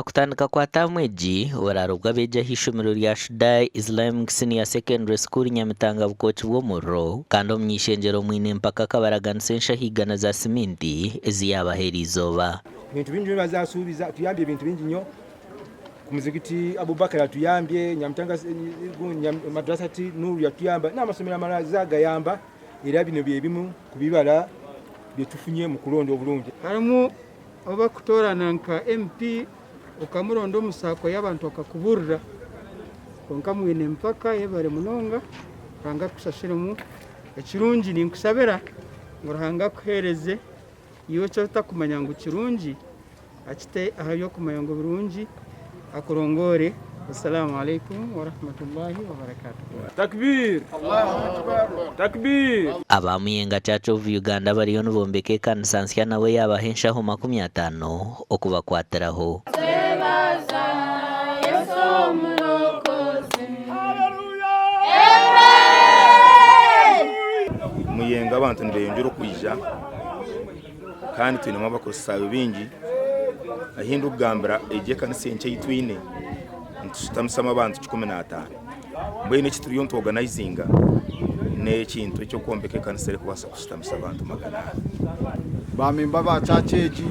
Kutandika kwa tamweji wararubwa beja hishomero rya Shudai Islamic Senior Secondary School Nyamitanga bukochi bw'omurro kandi omwishenjero mwine mpaka kabaraganisha higana za siminti eziyabahera izoba bintu bingi bazasubiza tuyambye bintu bingi nyo ku muzigiti Abubakar atuyambye Nyamitanga madrasati Nuru yatuyamba n'amasomero amalaza gayamba era bino byebimu kubibala byetufunye mu kulonda obulungi harimu oba kutorana nka MP ukamuronda omusako y'abantu akakuburira konka mwine mpaka yebare munonga ranga kusashiremu ekirungi ninkusabira ngo ranga kuhereze iyo cyo takumanya ngo kirungi akite ahayo kumanya ngo birungi akurongore. Assalamu alaikum wa rahmatullahi wa barakatuh. Takbir, Allahu akbar, takbir. Abamuyenga Church of Uganda bariyo nubombeke kansansiya nawe yabahensha ho 50 okubakwatiraho. Muyenga abantu nibeyongera kwija kandi twinamo abakosayo bingi ahindu gambira eje kanise nche yitwine ntutamusama abantu 15 mbene kituriyo nto organizinga ne kintu cyo kombeke kanisere kubasa kusitamisa abantu magana bamemba ba chacheji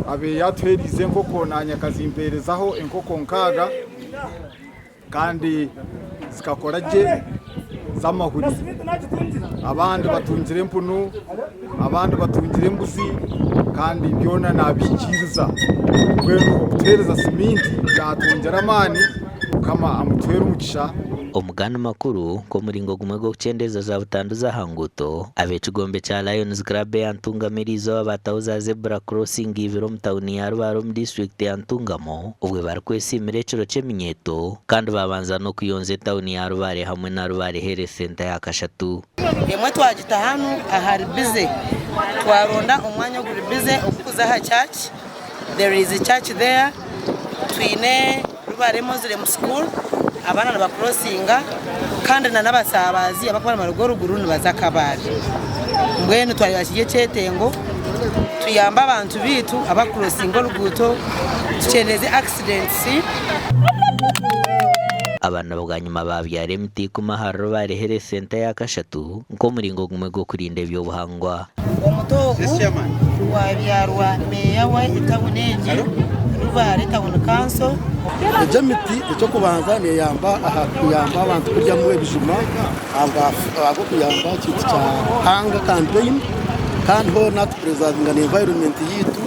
abe yatwerize nkoko nanya kazimperezaho enkoko nkaga kandi zikakoraje zamahuri abandi batunzire mpunu abandi batunzire mbuzi kandi byona nabikiriza kwero kutereza siminti yatongera amani kama amutwera umugisha. Omugana makuru ko muringo gumwe go kuchendeza za butandu za hanguto abecigombe cha Lions Club yantungamirizo abatahuza zebra crossing ibiro mtauni ya Rubaro mu district yantungamo ubwe barikwesimire ciro ceminyeto kandi babanza no kuyonze tauni ya Rubare hamwe na Rubare Health Center ya Kashatu. Yemwe twagita hano ahari bize twaronda umwanya guri bize okuza ha church. There is a church there twine Rubare Muslim School abana ba crossinga kandi n'abasabazi abakora marugo ruguru nibazakabari mbwene twari bashiye cetengo tuyamba abantu bitu aba crossinga ruguto tucheneze accidents. Abana bwanyuma babyare mti kumaharo Rubare Health Center ya Kashatu nko muringo gumwe go kurinde byo buhangwa omutogo wabyarwa meya wa itabuneje Rubare Town Council. Ejamiti icyo kubanza ne yamba kuyamba abantu kujya mu ebijuma abo kuyamba cyitwa cya hanga campaign kandi ho nat preserving an environment yitu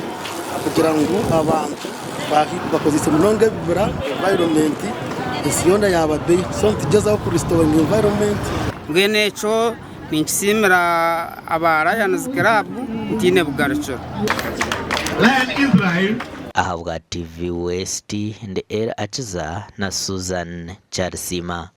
kugira ngo abantu bakozise munonge bibura environment isiyonda yabade so tugeza ku restoring environment ngene cyo ninkisimira aba Lions Club ndine bugarcho Land Israel. Ahabwa TV West and El Achiza na Susan Charsima.